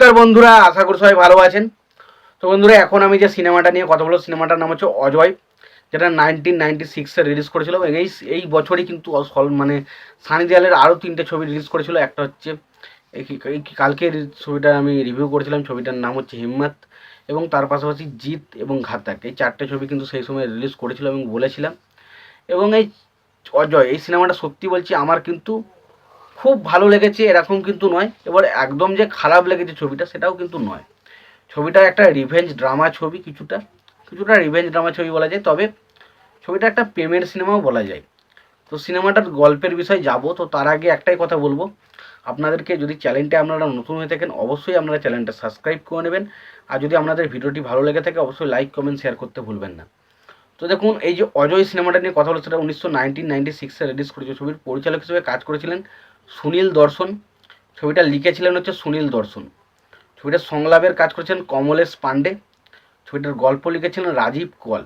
নমস্কার বন্ধুরা, আশা করি সবাই ভালো আছেন। তো বন্ধুরা, এখন আমি যে সিনেমাটা নিয়ে কথা বলবো, সিনেমাটার নাম হচ্ছে অজয়, যেটা 1996-এ রিলিজ করেছিল। এবং এই বছরই কিন্তু মানে সানি দেওয়ালের আরও 3টে ছবি রিলিজ করেছিল। একটা হচ্ছে কালকে ছবিটা আমি রিভিউ করেছিলাম, ছবিটার নাম হচ্ছে হিম্মত। এবং তার পাশাপাশি জিত এবং ঘাতক, এই 4টে ছবি কিন্তু সেই সময় রিলিজ করেছিল এবং বলেছিলাম। এবং এই অজয়, এই সিনেমাটা সত্যি বলছি আমার কিন্তু খুব ভালো লেগেছে, এরকম কিন্তু নয়। এবার একদম যে খারাপ লেগেছে ছবিটা, সেটাও কিন্তু নয়। ছবিটা একটা রিভেঞ্জ ড্রামা ছবি, কিছুটা কিছুটা রিভেঞ্জ ড্রামা ছবি বলা যায়। তবে ছবিটা একটা প্রেমের সিনেমাও বলা যায়। তো সিনেমাটার গল্পের বিষয়ে যাব, তো তার আগে একটাই কথা বলবো আপনাদেরকে, যদি চ্যানেলটা আপনারা নতুন হয়ে থাকেন অবশ্যই আপনারা চ্যানেলটা সাবস্ক্রাইব করে নেবেন। আর যদি আপনাদের ভিডিওটি ভালো লেগে থাকে অবশ্যই লাইক কমেন্ট শেয়ার করতে ভুলবেন না। তো দেখুন, এই যে অজয় সিনেমাটা নিয়ে কথা হলো, সেটা 1996-এ রিলিজ করেছে। ছবির পরিচালক হিসেবে কাজ করেছিলেন সুনীল দর্শন। ছবিটা লিখেছিলেন হচ্ছে সুনীল দর্শন। ছবিটার সংলাপের কাজ করেছেন কমলেশ পান্ডে। ছবিটার গল্প লিখেছিলেন রাজীব কোয়াল।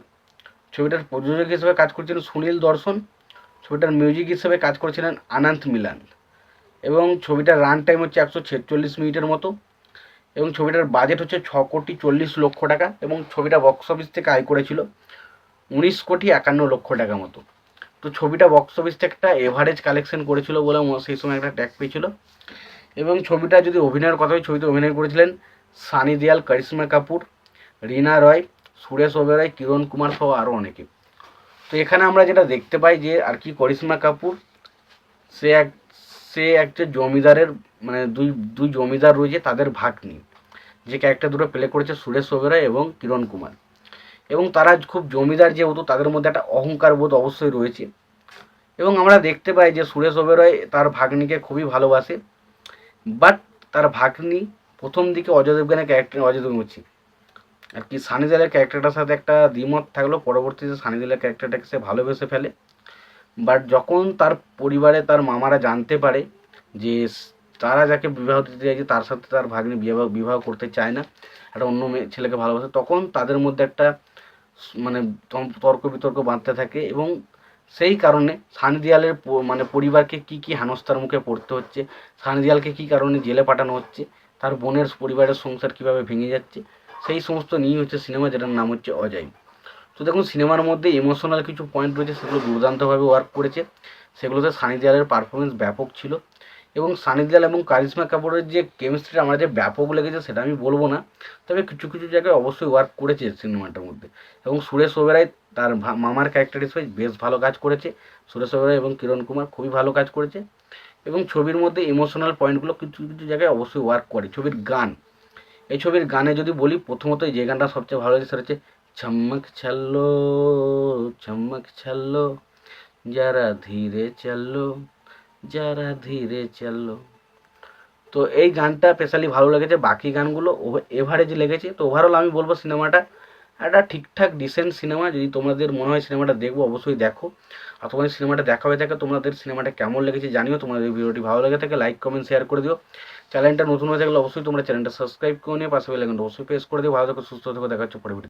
ছবিটার প্রযোজক হিসেবে কাজ করেছিলেন সুনীল দর্শন। ছবিটার মিউজিক হিসেবে কাজ করেছিলেন আনন্ত মিলান। এবং ছবিটার রান টাইম হচ্ছে 146 মিনিটের মতো। এবং ছবিটার বাজেট হচ্ছে 6,40,00,000 টাকা। এবং ছবিটা বক্স অফিস থেকে আয় করেছিল 19,51,00,000 টাকা মতো। তো ছবিটা বক্স অফিস থেকে একটা এভারেজ কালেকশন করেছিল বলে সেই সময় একটা ট্যাগ পেয়েছিল। এবং ছবিটা যদি অভিনয়ের কথা হয়, ছবিতে অভিনয় করেছিলেন সানি দেওয়াল, করিশ্মা কাপুর, রিনা রয়, সুরেশ ওবেরয়, কিরণ কুমার সহ আরও অনেকে। তো এখানে আমরা যেটা দেখতে পাই যে আর কি, করিশ্মা কাপুর সে এক সে একটা জমিদারের, মানে দুই জমিদার রয়েছে, তাদের ভাগ্নি, যে ক্যারেক্টার দুটো প্লে করেছে সুরেশ ওবেরয় এবং কিরণ কুমার। এবং তারা খুব জমিদার যেহেতু, তাদের মধ্যে একটা অহংকার বোধ অবশ্যই রয়েছে। এবং আমরা দেখতে পাই যে সুরেশ ওবেরয় তার ভাগ্নিকে খুবই ভালোবাসে। বাট তার ভাগ্নি প্রথম দিকে অজয় দেবগানের ক্যারেক্টার, অজয় দেবগন আর কি সানি দেওয়ালের ক্যারেক্টারটার সাথে একটা দ্বিমত থাকলেও পরবর্তীতে সানি দেওয়ালের ক্যারেক্টারটাকে সে ভালোবেসে ফেলে। বাট যখন তার পরিবারে তার মামারা জানতে পারে যে তারা যাকে বিবাহ দিতে চাইছে তার সাথে তার ভাগ্নি বিবাহ করতে চায় না, একটা অন্য ছেলেকে ভালোবাসে, তখন তাদের মধ্যে একটা মানে তর্ক বিতর্ক বাঁধতে থাকে। এবং সেই কারণে সানি দেওয়ালের মানে পরিবারকে কি কি হেনস্থার মুখে পড়তে হচ্ছে, সানি দেওয়ালকে কী কারণে জেলে পাঠানো হচ্ছে, তার বোনের পরিবারের সংসার কীভাবে ভেঙে যাচ্ছে, সেই সমস্ত নিয়ে হচ্ছে সিনেমা, যেটার নাম হচ্ছে অজয়। তো দেখুন, সিনেমার মধ্যে ইমোশনাল কিছু পয়েন্ট রয়েছে, সেগুলো দুর্দান্তভাবে ওয়ার্ক করেছে। সেগুলোতে সানি দেওয়ালের পারফরমেন্স ব্যাপক ছিল। এবং সানি দেওয়াল এবং কারিশ্মা কাপুরের যে কেমিস্ট্রিটা আমার যে ব্যাপক লেগেছে সেটা আমি বলবো না, তবে কিছু কিছু জায়গায় অবশ্যই ওয়ার্ক করেছে সিনেমাটার মধ্যে। এবং সুরেশ ওবেরয় তার মামার ক্যারেক্টার হিসেবে বেশ ভালো কাজ করেছে। সুরেশ ওবেরয় এবং কিরণ কুমার খুবই ভালো কাজ করেছে। এবং ছবির মধ্যে ইমোশনাল পয়েন্টগুলো কিছু কিছু জায়গায় অবশ্যই ওয়ার্ক করে। ছবির গান, এই ছবির গানে যদি বলি, প্রথমত যে গানটা সবচেয়ে ভালো লাগে সেটা হচ্ছে চমক ছাল্লো, চমক ছাল্লো, যারা ধীরে চললো, যারা ধীরে চললো। তো এই গানটা স্পেশালি ভালো লেগেছে। বাকি গানগুলো এভারেজ লেগেছে। তো ওভারঅল আমি বলবো সিনেমাটা একটা ঠিকঠাক ডিসেন্ট সিনেমা। যদি তোমাদের মনে হয় সিনেমাটা দেখবো, অবশ্যই দেখো। আর তোমাদের সিনেমাটা দেখা হয়ে থাকে, তোমাদের সিনেমাটা কেমন লেগেছে জানিও। তোমাদের ভিডিওটি ভালো লেগে থাকে লাইক কমেন্ট শেয়ার করে দিও। চ্যানেলটা নতুন হয়ে থাকলে অবশ্যই তোমরা চ্যানেলটা সাবস্ক্রাইব করে নিয়ে পাশে বেল আইকনটা অবশ্যই প্রেস করে দিও। ভালো থেকো, সুস্থ থেকো, দেখা হচ্ছে পরে ভিডিও।